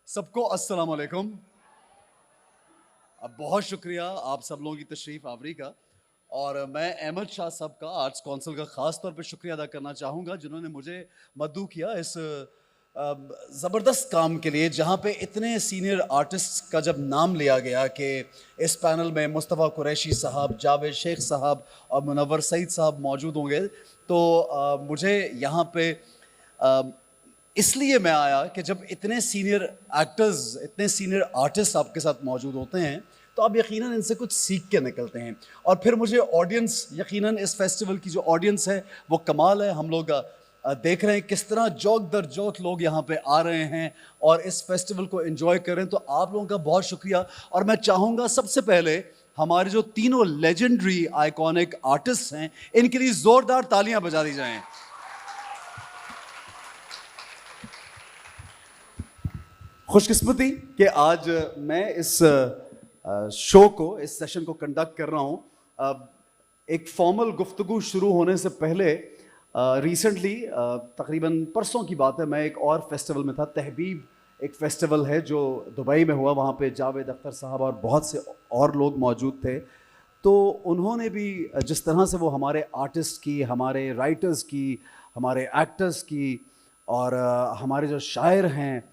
सबको अस्सलाम वालेकुम। बहुत शुक्रिया आप सब लोगों की तशरीफ़ आवरी का। और मैं अहमद शाह साहब का, आर्ट्स काउंसिल का ख़ास तौर पे शुक्रिया अदा करना चाहूँगा जिन्होंने मुझे मद्दू किया इस ज़बरदस्त काम के लिए, जहाँ पे इतने सीनियर आर्टिस्ट का जब नाम लिया गया कि इस पैनल में मुस्तफ़ा कुरैशी साहब, जावेद शेख साहब और मुनव्वर सईद साहब मौजूद होंगे, तो मुझे यहाँ पे इसलिए मैं आया कि जब इतने सीनियर एक्टर्स, इतने सीनियर आर्टिस्ट आपके साथ मौजूद होते हैं तो आप यकीनन इनसे कुछ सीख के निकलते हैं। और फिर मुझे ऑडियंस, यकीनन इस फेस्टिवल की जो ऑडियंस है वो कमाल है। हम लोग देख रहे हैं किस तरह जोक दर जोक लोग यहाँ पे आ रहे हैं और इस फेस्टिवल को एंजॉय कर रहे हैं, तो आप लोगों का बहुत शुक्रिया। और मैं चाहूँगा सबसे पहले हमारे जो तीनों लेजेंडरी आइकॉनिक आर्टिस्ट हैं इनके लिए ज़ोरदार तालियां बजा दी जाएं। खुशकिस्मती कि आज मैं इस शो को, इस सेशन को कंडक्ट कर रहा हूँ। एक फॉर्मल गुफ्तगू शुरू होने से पहले रिसेंटली, तकरीबन परसों की बात है, मैं एक और फेस्टिवल में था। तहबीब एक फेस्टिवल है जो दुबई में हुआ, वहाँ पे जावेद अख्तर साहब और बहुत से और लोग मौजूद थे। तो उन्होंने भी जिस तरह से वो हमारे आर्टिस्ट की, हमारे राइटर्स की, हमारे एक्टर्स की और हमारे जो शायर हैं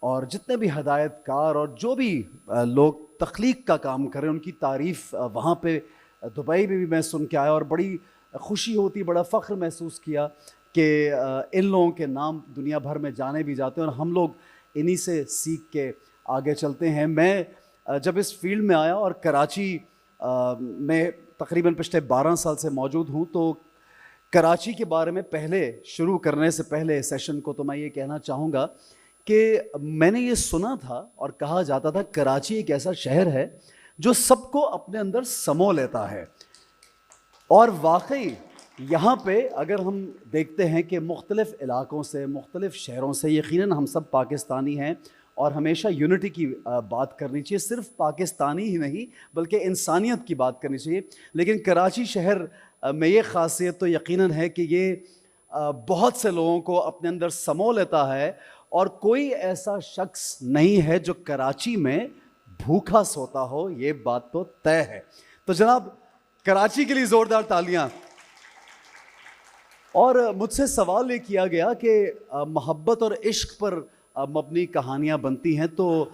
और जितने भी हदायतकार और जो भी लोग तख्लीक का काम कर रहे हैं उनकी तारीफ़ वहाँ पे दुबई में भी मैं सुन के आया और बड़ी खुशी होती, बड़ा फ़ख्र महसूस किया कि इन लोगों के नाम दुनिया भर में जाने भी जाते हैं और हम लोग इन्हीं से सीख के आगे चलते हैं। मैं जब इस फील्ड में आया और कराची में तकरीबन पिछले 12 साल से मौजूद हूँ, तो कराची के बारे में पहले शुरू करने से पहले सेशन को तो मैं ये कहना चाहूँगा कि मैंने ये सुना था और कहा जाता था कराची एक ऐसा शहर है जो सबको अपने अंदर समो लेता है। और वाकई यहाँ पे अगर हम देखते हैं कि मुख्तलिफ़ इलाक़ों से, मुख्तलिफ़ शहरों से, यकीनन हम सब पाकिस्तानी हैं और हमेशा यूनिटी की बात करनी चाहिए। सिर्फ पाकिस्तानी ही नहीं बल्कि इंसानियत की बात करनी चाहिए। लेकिन कराची शहर में ये ख़ासियत तो यकीनन है कि ये बहुत से लोगों को अपने अंदर समो लेता है और कोई ऐसा शख्स नहीं है जो कराची में भूखा सोता हो, ये बात तो तय है। तो जनाब कराची के लिए ज़ोरदार तालियां। और मुझसे सवाल ये किया गया कि मोहब्बत और इश्क पर मबनी कहानियां बनती हैं, तो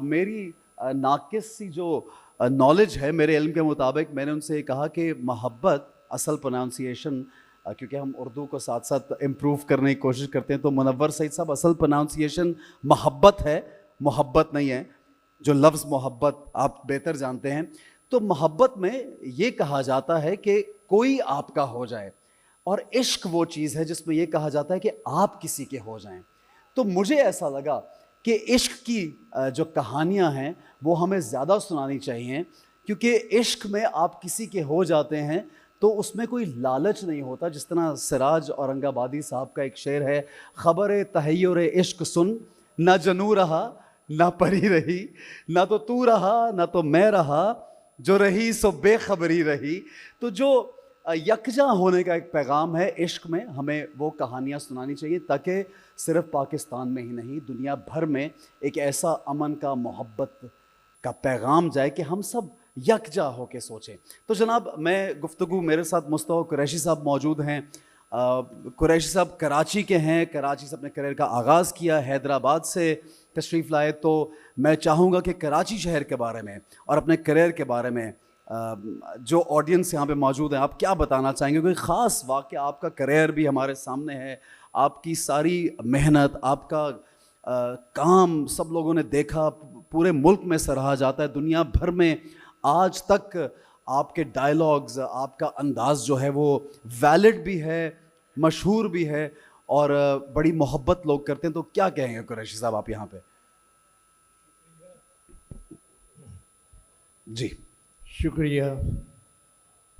मेरी नाकिस सी जो नॉलेज है, मेरे इल्म के मुताबिक मैंने उनसे कहा कि मोहब्बत असल प्रोनाउंसिएशन, क्योंकि हम उर्दू को साथ साथ इम्प्रूव करने की कोशिश करते हैं, तो मुनव्वर सईद साहब असल प्रोनाउंसिएशन मोहब्बत है, मोहब्बत नहीं है। जो लफ्ज़ मोहब्बत आप बेहतर जानते हैं। तो मोहब्बत में ये कहा जाता है कि कोई आपका हो जाए, और इश्क वो चीज़ है जिसमें ये कहा जाता है कि आप किसी के हो जाएं। तो मुझे ऐसा लगा कि इश्क की जो कहानियाँ हैं वो हमें ज़्यादा सुनानी चाहिए, क्योंकि इश्क में आप किसी के हो जाते हैं तो उसमें कोई लालच नहीं होता। जिस तरह सिराज औरंगाबादी साहब का एक शेर है, ख़बर तहय्युर इश्क सुन, ना जनू रहा ना परी रही, ना तो तू रहा ना तो मैं रहा, जो रही सो बेखबरी रही। तो जो यकजा होने का एक पैगाम है इश्क में, हमें वो कहानियाँ सुनानी चाहिए ताकि सिर्फ पाकिस्तान में ही नहीं दुनिया भर में एक ऐसा अमन का, मोहब्बत का पैगाम जाए कि हम सब यकजा होके सोचें। तो जनाब मैं गुफ्तगू, मेरे साथ मुस्तफ़ा कुरैशी साहब मौजूद हैं। कुरैशी साहब कराची के हैं, कराची से अपने करियर का आगाज़ किया, हैदराबाद से तशरीफ़ लाए। तो मैं चाहूँगा कि कराची शहर के बारे में और अपने करियर के बारे में जो ऑडियंस यहाँ पे मौजूद है, आप क्या बताना चाहेंगे? कोई ख़ास वाक़या, आपका करियर भी हमारे सामने है, आपकी सारी मेहनत, आपका काम सब लोगों ने देखा, पूरे मुल्क में सराहा जाता है, दुनिया भर में आज तक आपके डायलॉग्स, आपका अंदाज़ जो है वो वैलिड भी है, मशहूर भी है और बड़ी मोहब्बत लोग करते हैं। तो क्या कहेंगे कुरैशी साहब आप यहाँ पे? जी शुक्रिया।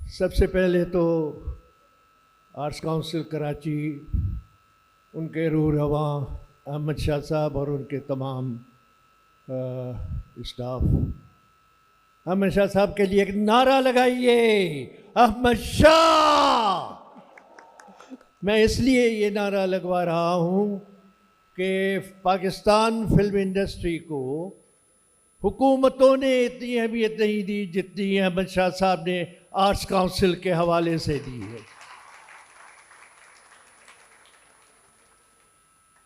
सबसे पहले तो आर्ट्स काउंसिल कराची, उनके रूह रवां अहमद शाह साहब और उनके तमाम स्टाफ, अहमद शाह साहब के लिए एक नारा लगाइए, अहमद शाह। मैं इसलिए ये नारा लगवा रहा हूँ कि पाकिस्तान फिल्म इंडस्ट्री को हुकूमतों ने इतनी अहमियत नहीं दी जितनी अहमद शाह साहब ने आर्ट्स काउंसिल के हवाले से दी है।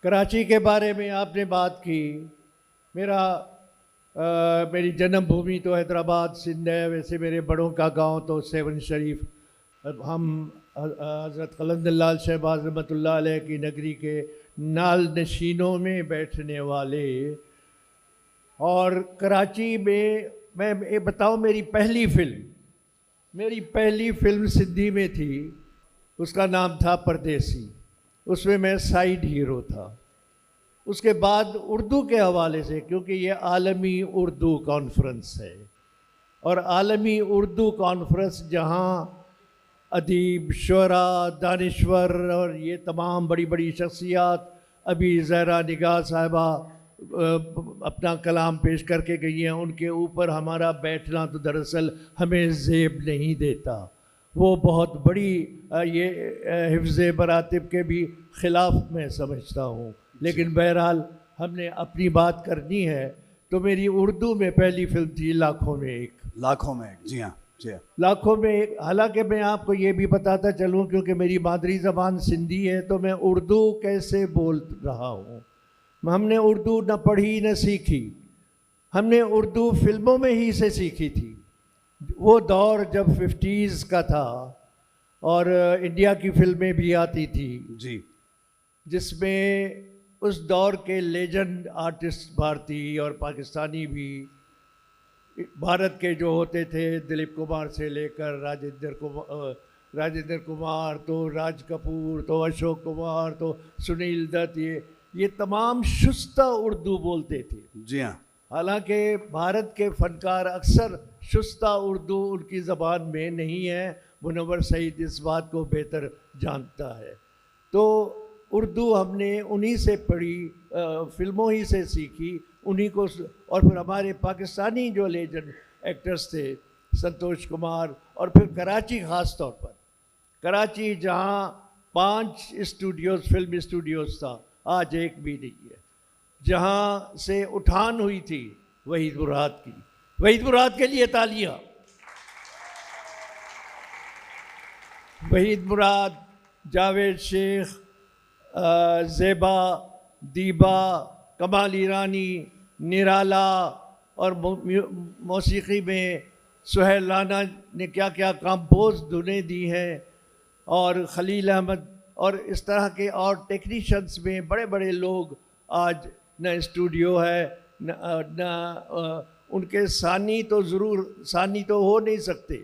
कराची के बारे में आपने बात की। मेरी जन्मभूमि तो हैदराबाद सिंध है, वैसे मेरे बड़ों का गांव तो सेवन शरीफ। हम हज़रत कलंदर शहबाज रहमतुल्लाह अलैह की नगरी के नाल नशीनों में बैठने वाले। और कराची में मैं ये बताऊं, मेरी पहली फिल्म सिंधी में थी, उसका नाम था परदेसी। उसमें मैं साइड हीरो था। उसके बाद उर्दू के हवाले से, क्योंकि ये आलमी उर्दू कॉन्फ्रेंस है, और आलमी उर्दू कॉन्फ्रेंस जहाँ अदीब, शुअरा, दानिश्वर और ये तमाम बड़ी बड़ी शख्सियात, अभी ज़हरा निगाह साहिबा अपना कलाम पेश करके गई हैं, उनके ऊपर हमारा बैठना तो दरअसल हमें ज़ेब नहीं देता। वो बहुत बड़ी ये हिफ्ज़ मरातिब के भी ख़िलाफ़ मैं समझता हूँ। लेकिन बहरहाल हमने अपनी बात करनी है। तो मेरी उर्दू में पहली फिल्म थी लाखों में एक। जी हाँ, जी हाँ। लाखों में एक। हालांकि मैं आपको ये भी बताता चलूँ, क्योंकि मेरी मादरी ज़बान सिंधी है, तो मैं उर्दू कैसे बोल रहा हूँ। हमने उर्दू न पढ़ी न सीखी, हमने उर्दू फिल्मों में ही से सीखी थी। वो दौर जब 50s का था और इंडिया की फिल्में भी आती थी जी, जिसमें उस दौर के लेजेंड आर्टिस्ट भारतीय और पाकिस्तानी भी, भारत के जो होते थे, दिलीप कुमार से लेकर राजेंद्र कुमार तो राज कपूर तो अशोक कुमार तो सुनील दत्त, ये तमाम शुस्ता उर्दू बोलते थे। जी हाँ। हालांकि भारत के फनकार अक्सर शुस्ता उर्दू उनकी ज़बान में नहीं है। मुनव्वर सईद इस बात को बेहतर जानता है। तो उर्दू हमने उन्हीं से पढ़ी, फिल्मों ही से सीखी उन्हीं को। और फिर हमारे पाकिस्तानी जो लेजेंड एक्टर्स थे, संतोष कुमार, और फिर कराची ख़ास तौर पर, कराची जहाँ 5 स्टूडियोज़, फिल्म स्टूडियोज़ था, आज एक भी नहीं है, जहाँ से उठान हुई थी वहीद मुराद की। वहीद मुराद के लिए तालियां। वहीद मुराद, जावेद शेख, ज़ेबा, दीबा, कमाल ईरानी, निराला, और मौसीकी में सुहेल राना ने क्या क्या कंपोज धुनें दी हैं, और खलील अहमद, और इस तरह के और टेक्नीशियंस में बड़े बड़े लोग आज न स्टूडियो है न उनके सानी तो ज़रूर सानी तो हो नहीं सकते,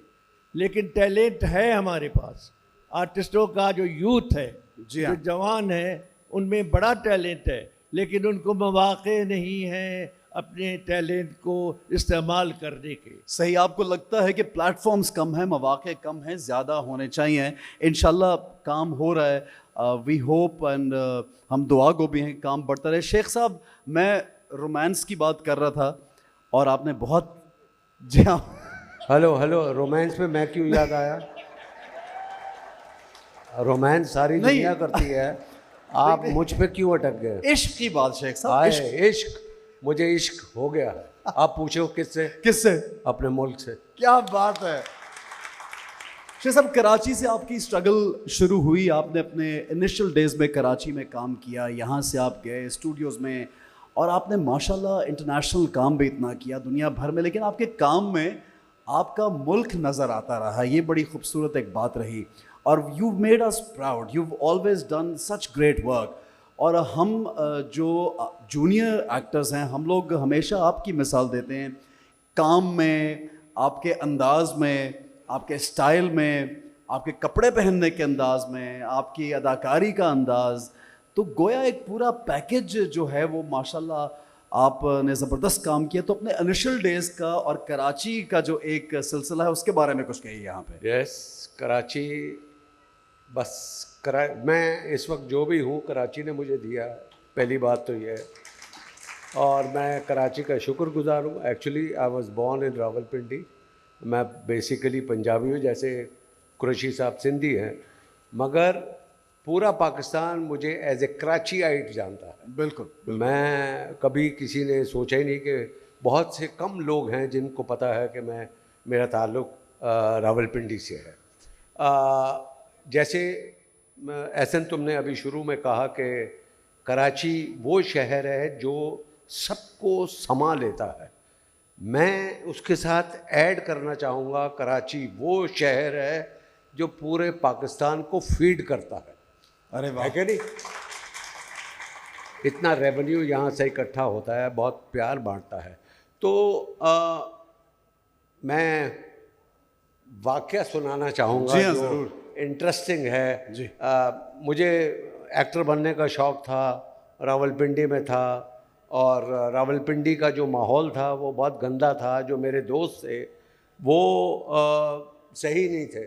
लेकिन टैलेंट है हमारे पास। आर्टिस्टों का जो यूथ है, जो जवान है, उनमें बड़ा टैलेंट है, लेकिन उनको मौक़े नहीं हैं अपने टैलेंट को इस्तेमाल करने के। सही। आपको लगता है कि प्लेटफॉर्म्स कम हैं, मौक़े कम हैं, ज़्यादा होने चाहिए? इंशाल्लाह काम हो रहा है, वी होप, एंड हम दुआ को भी हैं काम बढ़ता रहे। शेख साहब, मैं रोमांस की बात कर रहा था और आपने बहुत, जी हाँ, हेलो, रोमांस में मैं क्यों याद आया? रोमांस सारी दुनिया करती है, आप मुझ पे क्यों अटक गए? इश्क की बात शेख साहब। इश्क, मुझे इश्क हो गया है। आप पूछो किससे? अपने मुल्क से। क्या बात है शेख साहब। कराची से आपकी स्ट्रगल शुरू हुई, आपने अपने इनिशियल डेज में कराची में काम किया, यहाँ से आप गए स्टूडियोज़ में, और आपने माशाल्लाह इंटरनेशनल काम भी इतना किया दुनिया भर में, लेकिन आपके काम में आपका मुल्क नज़र आता रहा। ये बड़ी खूबसूरत एक बात रही, और you made us proud, you always done such great work. और हम जो जूनियर एक्टर्स हैं, हम लोग हमेशा आपकी मिसाल देते हैं काम में, आपके अंदाज में, आपके स्टाइल में, आपके कपड़े पहनने के अंदाज में, आपकी अदाकारी का अंदाज़, तो गोया एक पूरा पैकेज जो है वो माशाल्लाह आपने ज़बरदस्त काम किया। तो अपने इनिशियल डेज़ का और कराची का जो एक सिलसिला है उसके बारे में कुछ कहिए यहाँ पे। यस, कराची, बस मैं इस वक्त जो भी हूँ कराची ने मुझे दिया, पहली बात तो ये है, और मैं कराची का शुक्रगुजार हूँ। Actually I was born in Rawalpindi. मैं बेसिकली पंजाबी हूँ, जैसे कुरैशी साहब सिंधी हैं, मगर पूरा पाकिस्तान मुझे एज ए कराचीआइट जानता है। बिल्कुल। मैं कभी किसी ने सोचा ही नहीं कि बहुत से कम लोग हैं जिनको पता है कि मेरा ताल्लुक़ रावलपिंडी से है। जैसे एहसन तुमने अभी शुरू में कहा कि कराची वो शहर है जो सबको समा लेता है, मैं उसके साथ ऐड करना चाहूँगा कराची वो शहर है जो पूरे पाकिस्तान को फीड करता है। अरे वाह, है कि नहीं? इतना रेवेन्यू यहाँ से इकट्ठा होता है, बहुत प्यार बांटता है। तो मैं वाक़या सुनाना चाहूँगा जी हाँ, जो ज़रूर। इंटरेस्टिंग है। जी। मुझे एक्टर बनने का शौक़ था, रावलपिंडी में था, और रावलपिंडी का जो माहौल था वो बहुत गंदा था। जो मेरे दोस्त थे वो सही नहीं थे।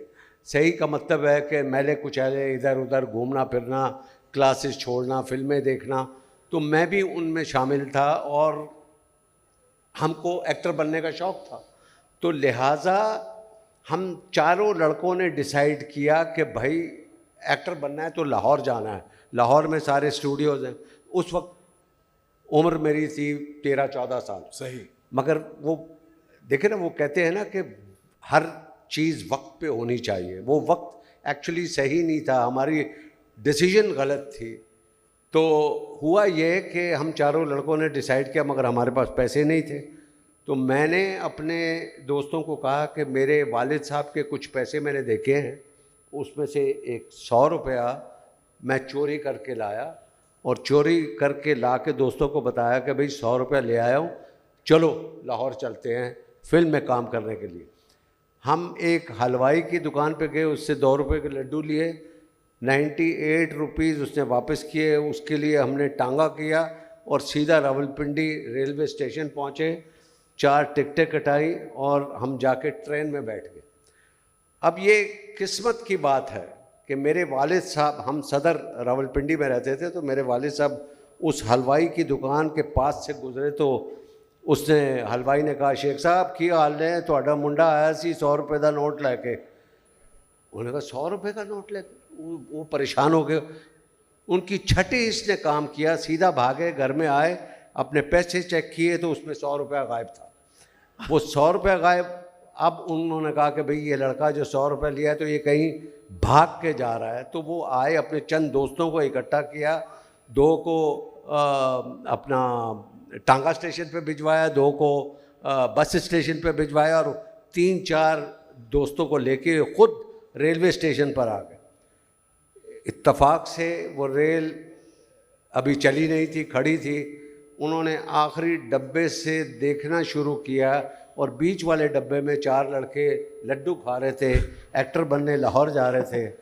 सही का मतलब है कि मैले कुचैले, इधर उधर घूमना फिरना, क्लासेस छोड़ना, फिल्में देखना, तो मैं भी उनमें शामिल था और हमको एक्टर बनने का शौक़ था। तो लिहाजा हम चारों लड़कों ने डिसाइड किया कि भाई एक्टर बनना है तो लाहौर जाना है। लाहौर में सारे स्टूडियोज़ हैं। उस वक्त उम्र मेरी थी 13-14 साल। सही। मगर वो देखे ना, वो कहते हैं ना कि हर चीज़ वक्त पे होनी चाहिए। वो वक्त एक्चुअली सही नहीं था, हमारी डिसीजन गलत थी। तो हुआ ये कि हम चारों लड़कों ने डिसाइड किया, मगर हमारे पास पैसे नहीं थे। तो मैंने अपने दोस्तों को कहा कि मेरे वालिद साहब के कुछ पैसे मैंने देखे हैं, उसमें से एक 100 रुपया मैं चोरी करके लाया, और चोरी करके ला के दोस्तों को बताया कि भाई 100 रुपया ले आया हूँ, चलो लाहौर चलते हैं फिल्म में काम करने के लिए। हम एक हलवाई की दुकान पे गए, उससे 2 रुपये के लड्डू लिए, 98 रुपीज़ उसने वापस किए। उसके लिए हमने टांगा किया और सीधा रावलपिंडी रेलवे स्टेशन पहुँचे, 4 टिकटें कटाई और हम जाके ट्रेन में बैठ गए। अब ये किस्मत की बात है कि मेरे वालिद साहब, हम सदर रावलपिंडी में रहते थे, तो मेरे वालिद साहब उस हलवाई की दुकान के पास से गुजरे तो उसने, हलवाई ने कहा, शेख साहब की हाल है, तुहाडा मुंडा आया सी 100 रुपये का नोट लैके। उन्होंने कहा 100 रुपये का नोट लेके? वो परेशान हो गए। उनकी छठी इसने काम किया, सीधा भागे, घर में आए, अपने पैसे चेक किए तो उसमें 100 रुपया गायब था। वो 100 रुपया गायब। अब उन्होंने कहा कि भाई ये लड़का जो 100 रुपया लिया है तो ये कहीं भाग के जा रहा है। तो वो आए, अपने चंद दोस्तों को इकट्ठा किया, 2 को अपना टांगा स्टेशन पे भिजवाया, 2 को बस स्टेशन पे भिजवाया, और 3-4 दोस्तों को लेके खुद रेलवे स्टेशन पर आ गए। इत्तफाक से वो रेल अभी चली नहीं थी, खड़ी थी। उन्होंने आखिरी डब्बे से देखना शुरू किया और बीच वाले डब्बे में 4 लड़के लड्डू खा रहे थे, एक्टर बनने लाहौर जा रहे थे।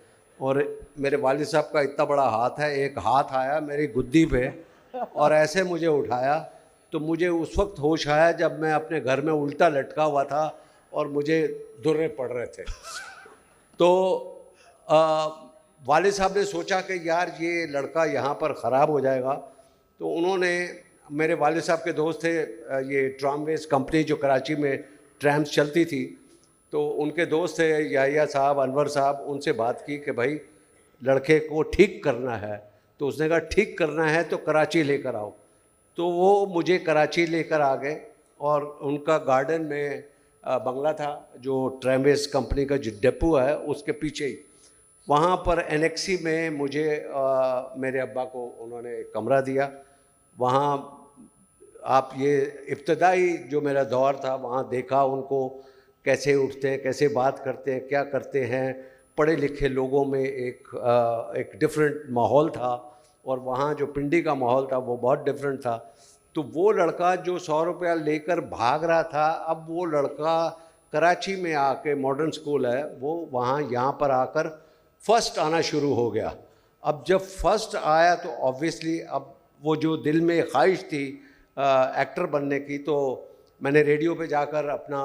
और मेरे वालिद साहब का इतना बड़ा हाथ है, एक हाथ आया मेरी गुद्दी पे और ऐसे मुझे उठाया। तो मुझे उस वक्त होश आया जब मैं अपने घर में उल्टा लटका हुआ था और मुझे दुर्रे पड़ रहे थे। तो वालिद साहब ने सोचा कि यार ये लड़का यहाँ पर ख़राब हो जाएगा। तो उन्होंने, मेरे वालिद साहब के दोस्त थे, ये ट्रामवेज कंपनी जो कराची में ट्रैम्स चलती थी, तो उनके दोस्त थे याहिया साहब, अनवर साहब, उनसे बात की कि भाई लड़के को ठीक करना है। तो उसने कहा ठीक करना है तो कराची लेकर आओ। तो वो मुझे कराची लेकर आ गए और उनका गार्डन में बंगला था, जो ट्रामवेज कंपनी का जो डिपो है उसके पीछे ही, वहाँ पर एनेक्सी में मुझे मेरे अब्बा को उन्होंने एक कमरा दिया। वहाँ आप ये इब्तदाई जो मेरा दौर था, वहाँ देखा उनको कैसे उठते हैं, कैसे बात करते हैं, क्या करते हैं। पढ़े लिखे लोगों में एक डिफरेंट माहौल था और वहाँ जो पिंडी का माहौल था वो बहुत डिफरेंट था। तो वो लड़का जो 100 रुपया लेकर भाग रहा था, अब वो लड़का कराची में आके, मॉडर्न स्कूल है वो, वहाँ यहाँ पर आकर फर्स्ट आना शुरू हो गया। अब जब फर्स्ट आया तो ऑब्वियसली अब वो जो दिल में ख्वाहिश थी एक्टर बनने की, तो मैंने रेडियो पे जाकर अपना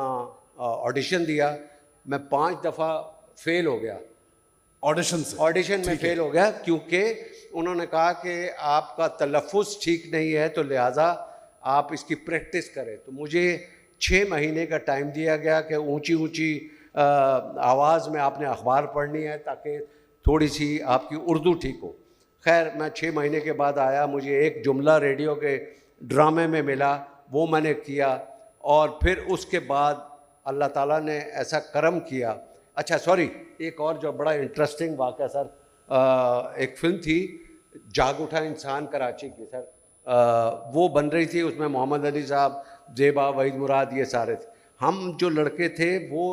ऑडिशन दिया। मैं 5 दफ़ा फेल हो गया ऑडिशन में फेल हो गया, क्योंकि उन्होंने कहा कि आपका तलफ़ुज़ ठीक नहीं है तो लिहाजा आप इसकी प्रैक्टिस करें। तो मुझे 6 महीने का टाइम दिया गया कि ऊंची ऊंची आवाज़ में आपने अखबार पढ़नी है ताकि थोड़ी सी आपकी उर्दू ठीक हो। खैर मैं 6 महीने के बाद आया, मुझे एक जुमला रेडियो के ड्रामे में मिला, वो मैंने किया, और फिर उसके बाद अल्लाह ताला ने ऐसा करम किया। अच्छा सॉरी, एक और जो बड़ा इंटरेस्टिंग वाक़या सर, एक फ़िल्म थी जाग उठा इंसान कराची की सर, वो बन रही थी, उसमें मोहम्मद अली साहब, ज़ेबा, वहीद मुराद, ये सारे थे। हम जो लड़के थे वो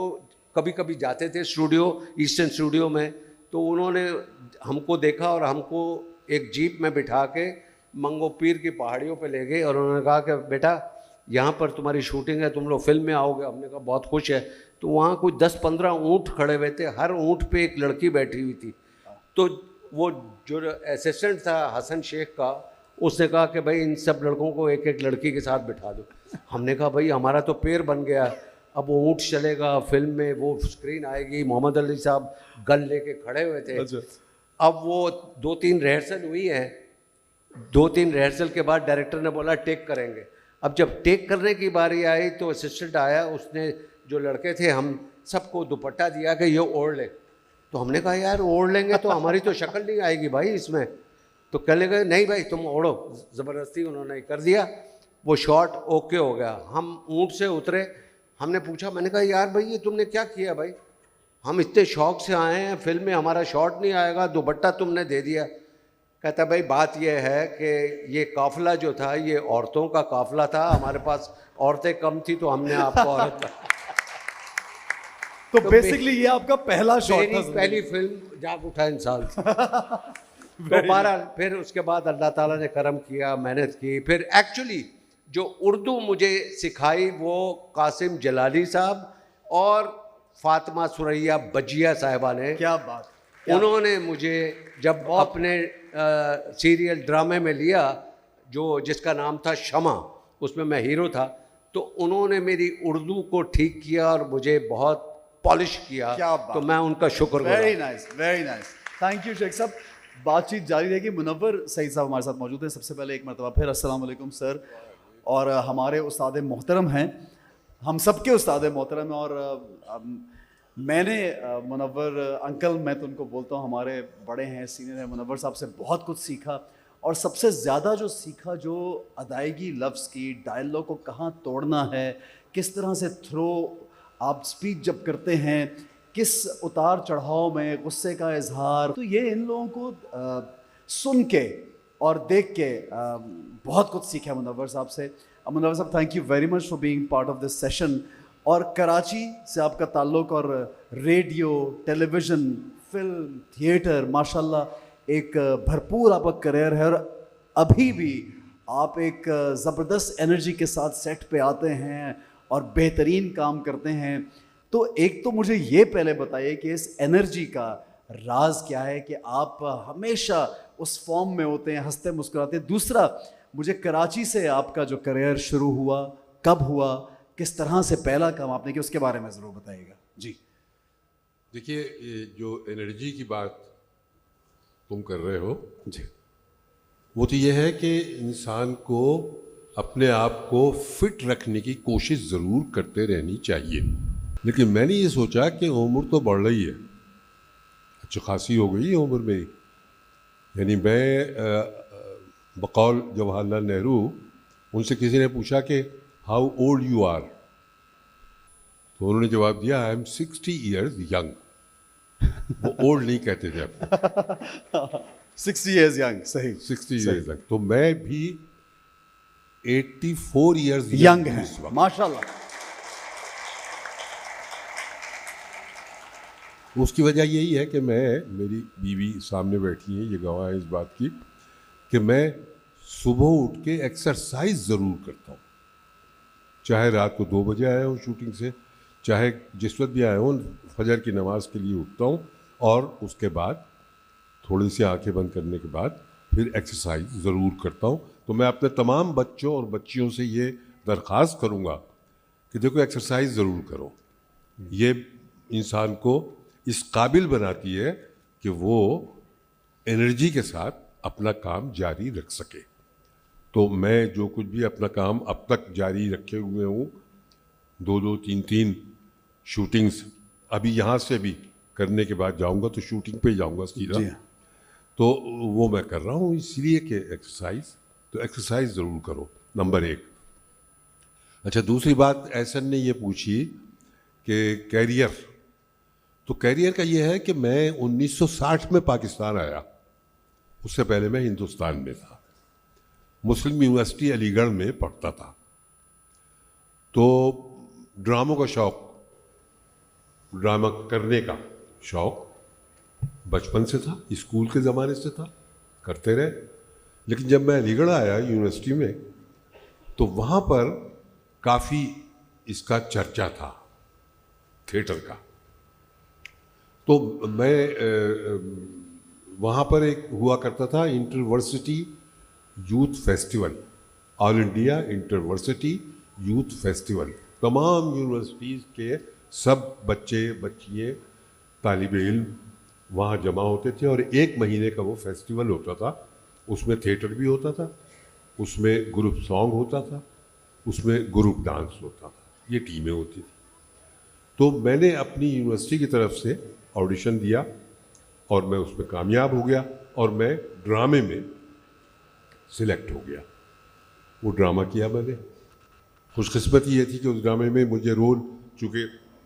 कभी कभी जाते थे स्टूडियो, ईस्टर्न स्टूडियो में, तो उन्होंने हमको देखा और हमको एक जीप में बिठा के मंगो पीर की पहाड़ियों पे ले गए और उन्होंने कहा कि बेटा यहाँ पर तुम्हारी शूटिंग है, तुम लोग फिल्म में आओगे। हमने कहा बहुत खुश है। तो वहाँ कोई 10-15 ऊँट खड़े हुए थे, हर ऊँट पे एक लड़की बैठी हुई थी। तो वो जो असिस्टेंट था हसन शेख का, उसने कहा कि भाई इन सब लड़कों को एक एक लड़की के साथ बिठा दो। हमने कहा भाई हमारा तो पैर बन गया, अब वो ऊँट चलेगा, फिल्म में वो स्क्रीन आएगी, मोहम्मद अली साहब गन लेके खड़े हुए थे। अब वो 2-3 रिहर्सल हुई है, 2-3 रिहर्सल के बाद डायरेक्टर ने बोला टेक करेंगे। अब जब टेक करने की बारी आई तो असिस्टेंट आया, उसने जो लड़के थे हम सबको दुपट्टा दिया कि ये ओढ़ ले। तो हमने कहा यार ओढ़ लेंगे तो हमारी तो शक्ल नहीं आएगी भाई इसमें। तो कहने लगे नहीं भाई तुम ओढ़ो, ज़बरदस्ती उन्होंने कर दिया। वो शॉट ओके हो गया, हम ऊँट से उतरे। हमने पूछा, मैंने कहा यार भाई ये तुमने क्या किया भाई, हम इतने शौक से आए हैं, फिल्म में हमारा शॉट नहीं आएगा, दुपट्टा तुमने दे दिया। कहता भाई बात यह है कि ये काफ़िला जो था ये औरतों का काफ़िला था, हमारे पास औरतें कम थी तो हमने आपको औरत तो बेसिकली ये आपका पहला शॉट था? पहली फिल्म जाग उठा इंसान। तो बहरहाल फिर उसके बाद अल्लाह ताला ने करम किया, मेहनत की। फिर एक्चुअली जो उर्दू मुझे सिखाई वो कासिम जलाली साहब और फातिमा सुरैया बजिया साहिबा ने। क्या बात! उन्होंने मुझे जब अपने सीरियल ड्रामे में लिया जो जिसका नाम था शमा, उसमें मैं हीरो था, तो उन्होंने मेरी उर्दू को ठीक किया और मुझे बहुत पॉलिश किया। क्या बात! तो मैं उनका शुक्रगुजार। Very nice, very nice, thank you Sheikh साहब। बातचीत जारी रहेगी। मुनव्वर सईद साहब हमारे साथ मौजूद हैं। सबसे पहले एक मरतबा फिर अस्सलाम वालेकुम सर। और हमारे उस्ताद मोहतरम हैं, हम सबके उस्ताद मोहतरम हैं। और मैंने मुनव्वर अंकल, मैं तो उनको बोलता हूँ, हमारे बड़े हैं, सीनियर हैं, मुनव्वर साहब से बहुत कुछ सीखा। और सबसे ज़्यादा जो सीखा, जो अदायगी लफ्ज़ की, डायलॉग को कहाँ तोड़ना है, किस तरह से थ्रो आप स्पीच जब करते हैं, किस उतार चढ़ाव में गुस्से का इजहार, तो ये इन लोगों को सुन के और देख के बहुत कुछ सीखा है मुनव्वर साहब से। मुनव्वर साहब, thank you very much for being part of this session. और कराची से आपका ताल्लुक़, और रेडियो, टेलीविज़न, फिल्म, थिएटर, माशाल्लाह एक भरपूर आपका करियर है। और अभी भी आप एक ज़बरदस्त एनर्जी के साथ सेट पे आते हैं और बेहतरीन काम करते हैं। तो एक तो मुझे ये पहले बताइए कि इस एनर्जी का राज क्या है कि आप हमेशा उस फॉर्म में होते हैं, हंसते मुस्कुराते। दूसरा, मुझे कराची से आपका जो करियर शुरू हुआ, कब हुआ, किस तरह से पहला काम आपने किया, उसके बारे में ज़रूर बताइएगा जी। देखिए, जो एनर्जी की बात तुम कर रहे हो जी, वो तो ये है कि इंसान को अपने आप को फिट रखने की कोशिश ज़रूर करते रहनी चाहिए। लेकिन मैंने ये सोचा कि उम्र तो बढ़ रही है, अच्छी खासी हो गई है उम्र मेरी। यानी मैं बकौल जवाहरलाल नेहरू, उनसे किसी ने पूछा कि हाउ ओल्ड यू आर, तो उन्होंने जवाब दिया आई एम 60 ईयर्स यंग। वो ओल्ड नहीं कहते थे अपने 60 ईयर्स यंग, सही, 60 ईयर्स यंग। तो मैं भी 84 ईयर्स यंग है माशाल्लाह। उसकी वजह यही है कि मेरी बीवी सामने बैठी है, ये गवाह है इस बात की कि मैं सुबह उठ के एक्सरसाइज ज़रूर करता हूँ। चाहे रात को 2 बजे आया हूँ शूटिंग से, चाहे जिस वक्त भी आया हूँ, फजर की नमाज़ के लिए उठता हूँ और उसके बाद थोड़ी सी आंखें बंद करने के बाद फिर एक्सरसाइज ज़रूर करता हूँ। तो मैं अपने तमाम बच्चों और बच्चियों से ये दरख्वास्त करूँगा कि देखो एक्सरसाइज ज़रूर करो। ये इंसान को इस काबिल बनाती है कि वो एनर्जी के साथ अपना काम जारी रख सके। तो मैं जो कुछ भी अपना काम अब तक जारी रखे हुए हूँ, 2-2, 3-3 शूटिंग्स, अभी यहाँ से भी करने के बाद जाऊंगा तो शूटिंग पे जाऊंगा सीधा। जी हाँ। तो वो मैं कर रहा हूँ इसलिए कि एक्सरसाइज, तो एक्सरसाइज ज़रूर करो, नंबर 1। अच्छा, दूसरी बात एहसन ने ये पूछी कि कैरियर, तो कैरियर का ये है कि मैं 1960 में पाकिस्तान आया, उससे पहले मैं हिंदुस्तान में था, मुस्लिम यूनिवर्सिटी अलीगढ़ में पढ़ता था। तो ड्रामों का शौक़, ड्रामा करने का शौक़ बचपन से था, स्कूल के ज़माने से था, करते रहे। लेकिन जब मैं अलीगढ़ आया यूनिवर्सिटी में, तो वहाँ पर काफ़ी इसका चर्चा था, थिएटर का। तो मैं वहाँ पर एक हुआ करता था interversity youth festival, all India interversity youth festival. तमाम यूनिवर्सिटीज़ के सब बच्चे बच्चियाँ तालिब इल्म वहाँ जमा होते थे और 1 महीने का वो फेस्टिवल होता था। उसमें थिएटर भी होता था, उसमें ग्रुप सॉन्ग होता था, उसमें ग्रुप डांस होता था, ये टीमें होती थी। तो मैंने अपनी यूनिवर्सिटी की तरफ से ऑडिशन दिया और मैं उसमें कामयाब हो गया और मैं ड्रामे में सिलेक्ट हो गया। वो ड्रामा किया मैंने। खुशकिस्मती ये थी कि उस ड्रामे में मुझे रोल, चूँकि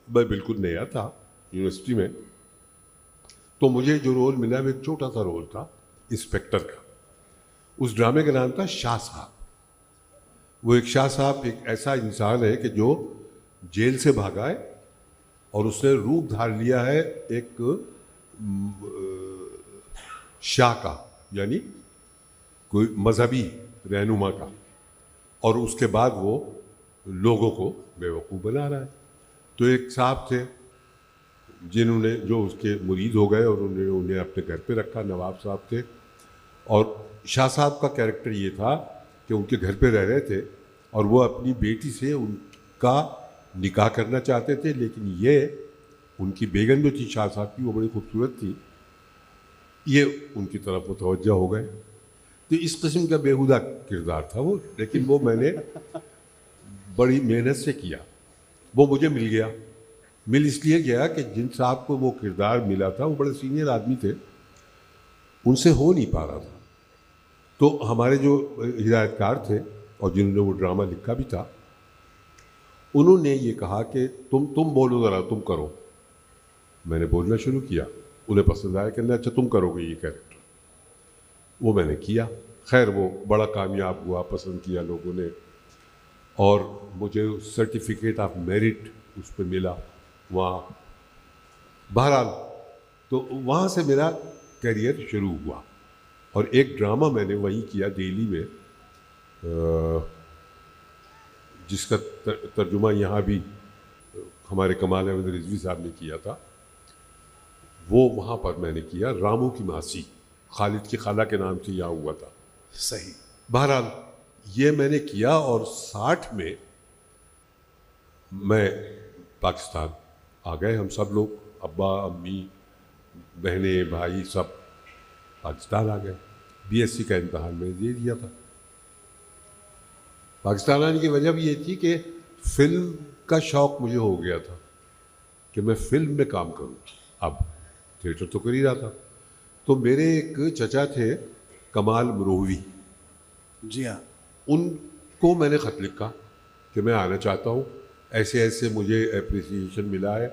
मैं बिल्कुल नया था यूनिवर्सिटी में, तो मुझे जो रोल मिला वो एक छोटा सा रोल था इंस्पेक्टर का। उस ड्रामे का नाम था शाह साहब। वो एक शाह साहब एक ऐसा इंसान है कि जो जेल से भागा है और उसने रूप धार लिया है एक शाह का, यानी कोई मजहबी रहनुमा का, और उसके बाद वो लोगों को बेवकूफ़ बना रहा है। तो एक साहब थे जिन्होंने, जो उसके मुरीद हो गए और उन्हें अपने घर पे रखा, नवाब साहब थे। और शाह साहब का कैरेक्टर ये था कि उनके घर पे रह रहे थे और वो अपनी बेटी से उनका निकाह करना चाहते थे, लेकिन ये उनकी बेगम जो थी शाह साहब की, वो बड़ी खूबसूरत थी, ये उनकी तरफ मुतवज्जा हो गए। तो इस किस्म का बेहुदा किरदार था वो, लेकिन वो मैंने बड़ी मेहनत से किया, वो मुझे मिल गया। मिल इसलिए गया कि जिन साहब को वो किरदार मिला था वो बड़े सीनियर आदमी थे, उनसे हो नहीं पा रहा था। तो हमारे जो हिदायतकार थे और जिन्होंने वो ड्रामा लिखा भी था, उन्होंने ये कहा कि तुम बोलो ज़रा, तुम करो। मैंने बोलना शुरू किया, उन्हें पसंद आया, कहने अच्छा तुम करोगे ये कैरेक्टर। वो मैंने किया। खैर वो बड़ा कामयाब हुआ, पसंद किया लोगों ने और मुझे सर्टिफिकेट ऑफ मेरिट उस पर मिला वहाँ। बहरहाल तो वहाँ से मेरा करियर शुरू हुआ और एक ड्रामा मैंने वहीं किया दिल्ली में, जिसका तर्जुमा यहाँ भी हमारे कमाल अहमद रिजवी साहब ने किया था। वो वहाँ पर मैंने किया, रामू की मासी, खालिद की खाला के नाम से यहाँ हुआ था। सही। बहरहाल ये मैंने किया और 60 में मैं पाकिस्तान आ गए। हम सब लोग, अब्बा अम्मी बहनें भाई सब पाकिस्तान आ गए। बीएससी का इम्तहान मैंने दे दिया था। पाकिस्तान आने की वजह भी ये थी कि फिल्म का शौक़ मुझे हो गया था कि मैं फिल्म में काम करूँ। अब थिएटर तो कर ही रहा था। तो मेरे एक चचा थे कमाल मरोहवी, जी हाँ। उनको मैंने ख़त लिखा कि मैं आना चाहता हूँ, ऐसे ऐसे मुझे एप्रिसिएशन मिला है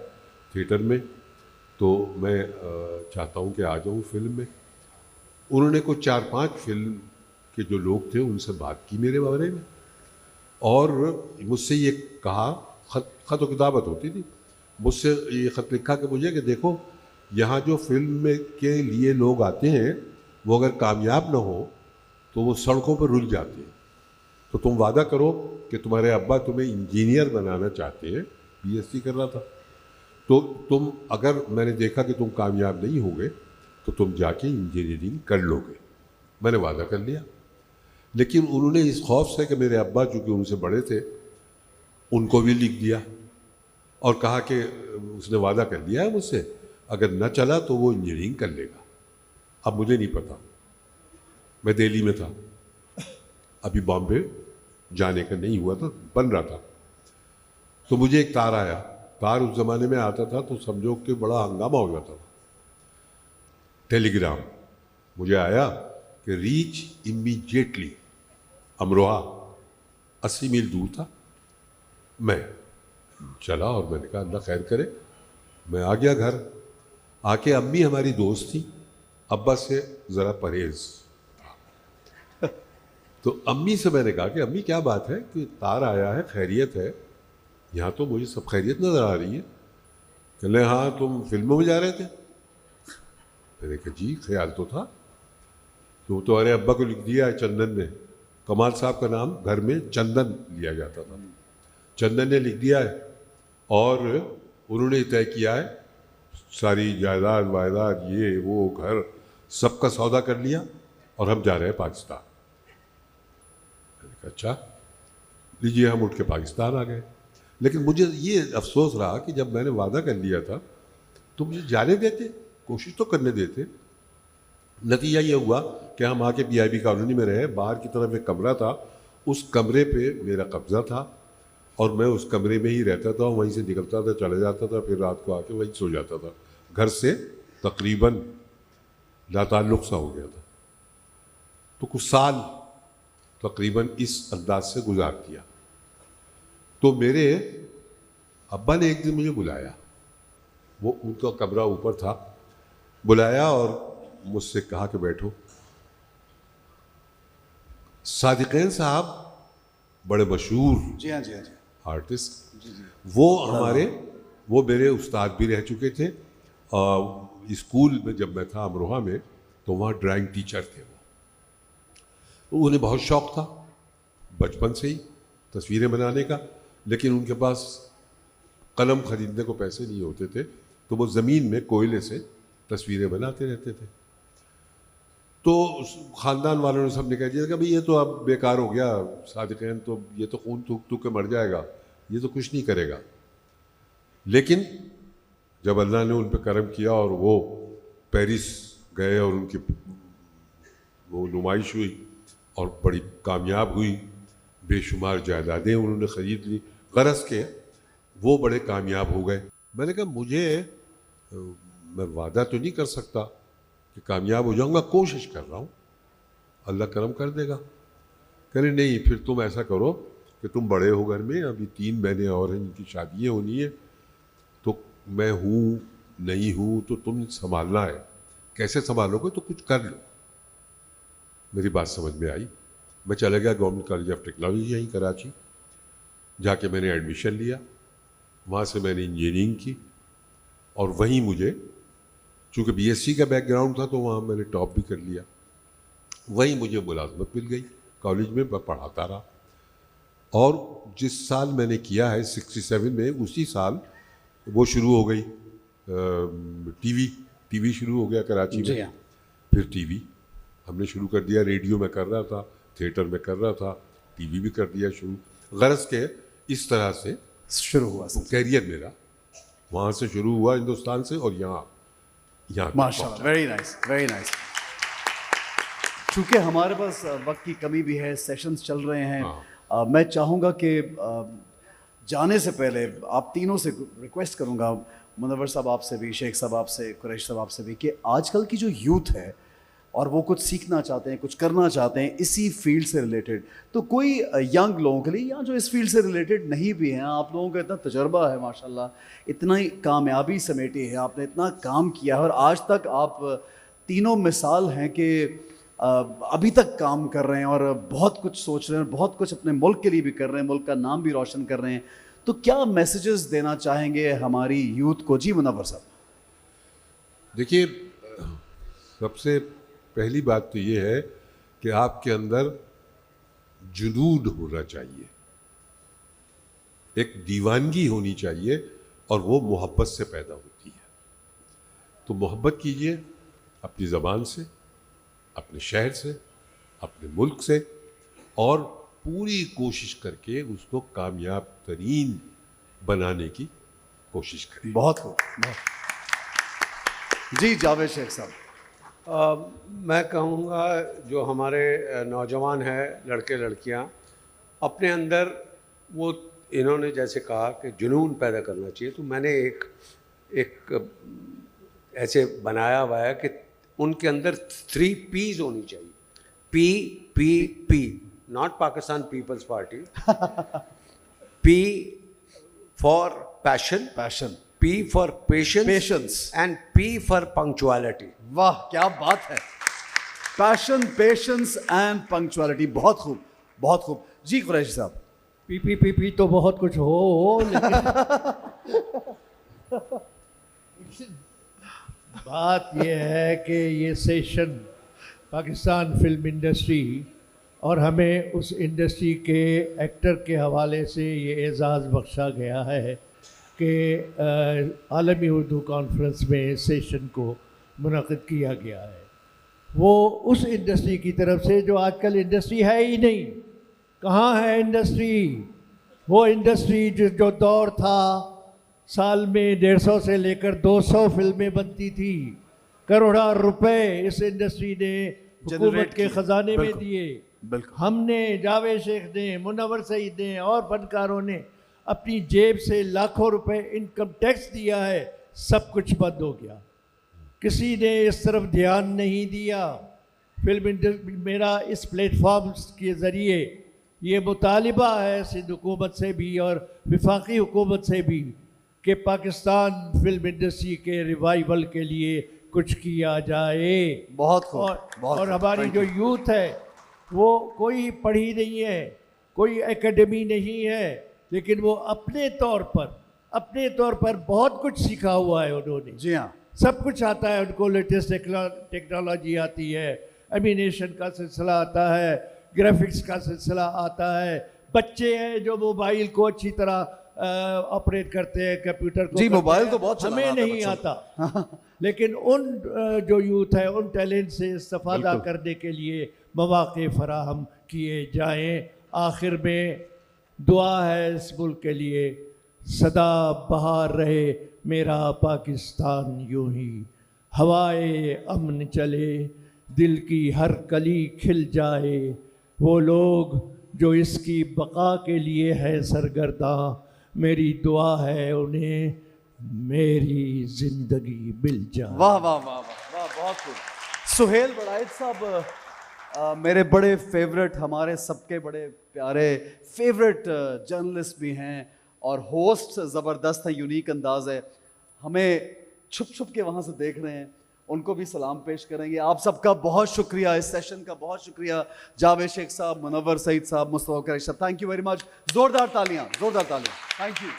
थिएटर में, तो मैं चाहता हूँ कि आ जाऊँ फिल्म में। उन्होंने कुछ 4-5 फिल्म के जो लोग थे उनसे बात की मेरे बारे में और मुझसे ये कहा, ख़त व किताबत होती थी, मुझसे ये ख़त लिखा कि मुझे कि देखो यहाँ जो फिल्म में के लिए लोग आते हैं वो अगर कामयाब ना हो तो वो सड़कों पर रुल जाते हैं। तो तुम वादा करो कि तुम्हारे अब्बा तुम्हें इंजीनियर बनाना चाहते हैं, बीएससी कर रहा था, तो तुम, अगर मैंने देखा कि तुम कामयाब नहीं होगे तो तुम जाके इंजीनियरिंग कर लोगे। मैंने वादा कर लिया। लेकिन उन्होंने इस खौफ से कि मेरे अब्बा चूँकि उनसे बड़े थे, उनको भी लिख दिया और कहा कि उसने वादा कर लिया है मुझसे, अगर न चला तो वो इंजीनियरिंग कर लेगा। अब मुझे नहीं पता, मैं दिल्ली में था, अभी बॉम्बे जाने का नहीं हुआ था, बन रहा था। तो मुझे एक तार आया, अखबार उस ज़माने में आता था तो समझो कि बड़ा हंगामा हो जाता था। टेलीग्राम मुझे आया कि रीच इमीडिएटली अमरोहा, 80 मील दूर था। मैं चला और मैंने कहा अल्लाह खैर करे। मैं आ गया घर, आके अम्मी हमारी दोस्त थी, अब्बा से ज़रा परहेज था। तो अम्मी से मैंने कहा कि अम्मी क्या बात है कि तार आया है, खैरियत है? यहाँ तो मुझे सब खैरियत नज़र आ रही है। कहले हाँ तुम फिल्मों में जा रहे थे? मैंने कहा जी ख्याल तो था। तो तुम्हारे अब्बा को लिख दिया है चंदन ने, कमाल साहब का नाम घर में चंदन लिया जाता था, चंदन ने लिख दिया है और उन्होंने तय किया है सारी जायदाद वायदाद ये वो घर सबका सौदा कर लिया और हम जा रहे हैं पाकिस्तान। मैंने कहा अच्छा लीजिए। हम उठ के पाकिस्तान आ गए। लेकिन मुझे ये अफसोस रहा कि जब मैंने वादा कर लिया था तो मुझे जाने देते, कोशिश तो करने देते। नतीजा ये हुआ कि हम आके PIB कॉलोनी में रहे। बाहर की तरफ एक कमरा था, उस कमरे पे मेरा कब्जा था और मैं उस कमरे में ही रहता था, वहीं से निकलता था, चले जाता था, फिर रात को आके वहीं सो जाता था। घर से तकरीबन लाताल्लुक़ सा हो गया था। तो कुछ साल तकरीबन इस अंदाज से गुजार दिया। तो मेरे अब्बा ने एक दिन मुझे बुलाया, वो उनका कमरा ऊपर था, बुलाया और मुझसे कहा कि बैठो। सादिक़ैन साहब बड़े मशहूर जी हाँ, जी हाँ, जी आर्टिस्ट, वो मेरे उस्ताद भी रह चुके थे। स्कूल में जब मैं था अमरोहा में तो वहाँ ड्राइंग टीचर थे वो। उन्हें बहुत शौक़ था बचपन से ही तस्वीरें बनाने का, लेकिन उनके पास कलम ख़रीदने को पैसे नहीं होते थे, तो वो ज़मीन में कोयले से तस्वीरें बनाते रहते थे। तो ख़ानदान वालों ने सबने कह दिया कि भाई ये तो अब बेकार हो गया, सादिक़ैन तो ये तो खून थूक थूक के मर जाएगा, ये तो कुछ नहीं करेगा। लेकिन जब अल्लाह ने उन पर करम किया और वो पेरिस गए और उनकी वो नुमाइश हुई और बड़ी कामयाब हुई, बेशुमार जायदादें उन्होंने ख़रीद ली, गरज के वो बड़े कामयाब हो गए। मैंने कहा मैं वादा तो नहीं कर सकता कि कामयाब हो जाऊंगा, कोशिश कर रहा हूँ, अल्लाह करम कर देगा। कह रहे नहीं फिर तुम ऐसा करो कि तुम बड़े हो घर में, अभी 3 महीने और हैं, इनकी शादियाँ होनी है, तो मैं हूँ नहीं हूँ तो तुम संभालना है, कैसे संभालोगे तो कुछ कर लो। मेरी बात समझ में आई। मैं चला गया गवर्नमेंट कॉलेज ऑफ टेक्नोलॉजी यहीं कराची, जाके मैंने एडमिशन लिया, वहाँ से मैंने इंजीनियरिंग की और वहीं मुझे चूँकि BSc का बैकग्राउंड था तो वहाँ मैंने टॉप भी कर लिया। वहीं मुझे मुलाजमत मिल गई कॉलेज में, मैं पढ़ाता रहा। और जिस साल मैंने किया है 67 में, उसी साल वो शुरू हो गई टीवी शुरू हो गया कराची में। फिर टीवी हमने शुरू कर दिया, रेडियो में कर रहा था, थिएटर में कर रहा था, टीवी भी कर दिया शुरू। गरज के इस तरह से शुरू हुआ कैरियर मेरा वहाँ से शुरू हुआ हिंदुस्तान से और यहाँ माशाल्लाह, वेरी नाइस, वेरी नाइस। चूँकि हमारे पास वक्त की कमी भी है, सेशंस चल रहे हैं, मैं चाहूँगा कि जाने से पहले आप तीनों से रिक्वेस्ट करूँगा, मुनव्वर साहब आपसे भी, शेख साहब आपसे, कुरैश साहब आपसे भी, कि आजकल की जो यूथ है और वो कुछ सीखना चाहते हैं, कुछ करना चाहते हैं इसी फील्ड से रिलेटेड, तो कोई यंग लोगों के लिए या जो इस फील्ड से रिलेटेड नहीं भी हैं, आप लोगों का इतना तजर्बा है माशाल्लाह, इतना ही कामयाबी समेटी है, आपने इतना काम किया है और आज तक आप तीनों मिसाल हैं कि अभी तक काम कर रहे हैं और बहुत कुछ सोच रहे हैं, बहुत कुछ अपने मुल्क के लिए भी कर रहे हैं, मुल्क का नाम भी रोशन कर रहे हैं। तो क्या मैसेजेस देना चाहेंगे हमारी यूथ को? जी मुनव्वर साहब। देखिए, सबसे पहली बात तो ये है कि आपके अंदर जुनून होना चाहिए, एक दीवानगी होनी चाहिए और वो मोहब्बत से पैदा होती है। तो मोहब्बत कीजिए अपनी ज़बान से, अपने शहर से, अपने मुल्क से, और पूरी कोशिश करके उसको कामयाब तरीन बनाने की कोशिश करें। बहुत जी जावेद शेख साहब। मैं कहूँगा जो हमारे नौजवान हैं, लड़के लड़कियाँ, अपने अंदर वो इन्होंने जैसे कहा कि जुनून पैदा करना चाहिए, तो मैंने एक ऐसे बनाया हुआ है कि उनके अंदर 3 P's होनी चाहिए। P, not Pakistan Peoples Party. P for passion, P for patience and P for punctuality. वाह क्या बात है, पैशन, पेशेंस एंड पंक्चुअलिटी, बहुत खूब बहुत खूब। जी कुरैशी साहब। पी तो बहुत कुछ हो लेकिन बात यह है कि ये सेशन पाकिस्तान फिल्म इंडस्ट्री और हमें उस इंडस्ट्री के एक्टर के हवाले से ये एजाज़ बख्शा गया है कि आलमी उर्दू कॉन्फ्रेंस में सेशन को मुनक़िद किया गया है। वो उस इंडस्ट्री की तरफ से जो आजकल इंडस्ट्री है ही नहीं। कहाँ है इंडस्ट्री? वो इंडस्ट्री जो दौर था, साल में 150 से लेकर 200 फिल्में बनती थी, करोड़ों रुपए इस इंडस्ट्री ने हुकूमत के ख़जाने में दिए। हमने, जावेद शेख ने, मुनव्वर सईद ने और फनकारों ने अपनी जेब से लाखों रुपए इनकम टैक्स दिया है। सब कुछ बंद हो गया, किसी ने इस तरफ ध्यान नहीं दिया। फिल्म इंडस्ट्री, मेरा इस प्लेटफॉर्म के ज़रिए ये मुतालिबा है सिंध हुकूमत से भी और वफाकी हुकूमत से भी कि पाकिस्तान फिल्म इंडस्ट्री के रिवाइवल के लिए कुछ किया जाए। बहुत खूब, और हमारी जो यूथ है वो कोई पढ़ी नहीं है, कोई एकेडमी नहीं है, लेकिन वो अपने तौर पर बहुत कुछ सीखा हुआ है उन्होंने। जी हाँ, सब कुछ आता है उनको, लेटेस्ट टेक्नोलॉजी आती है, एनिमेशन का सिलसिला आता है, ग्राफिक्स का सिलसिला आता है। बच्चे हैं जो मोबाइल को अच्छी तरह ऑपरेट करते हैं, कंप्यूटर को। जी मोबाइल तो बहुत हमें नहीं आता लेकिन उन जो यूथ है उन टैलेंट से इस्तेफादा करने के लिए मौक़े फराहम किए जाएं। आखिर में दुआ है इस मुल्क के लिए, सदा बहार रहे मेरा पाकिस्तान यूं ही, हवाए अमन चले, दिल की हर कली खिल जाए, वो लोग जो इसकी बका के लिए है सरगर्दा, मेरी दुआ है उन्हें मेरी ज़िंदगी मिल जाए। वाह वाह वाह वाह वाह, बहुत खूब। सुहेल बड़ाइच साहब मेरे बड़े फेवरेट, हमारे सबके बड़े प्यारे फेवरेट जर्नलिस्ट भी हैं और होस्ट ज़बरदस्त हैं, यूनिक अंदाज़ है। हमें छुप छुप के वहाँ से देख रहे हैं, उनको भी सलाम पेश करेंगे। आप सबका बहुत शुक्रिया, इस सेशन का बहुत शुक्रिया। जावेद शेख साहब, मुनव्वर सईद साहब, मुस्तफ़ा कुरैशी साहब, थैंक यू वेरी मच। ज़ोरदार तालियाँ, ज़ोरदार तालियाँ, थैंक यू।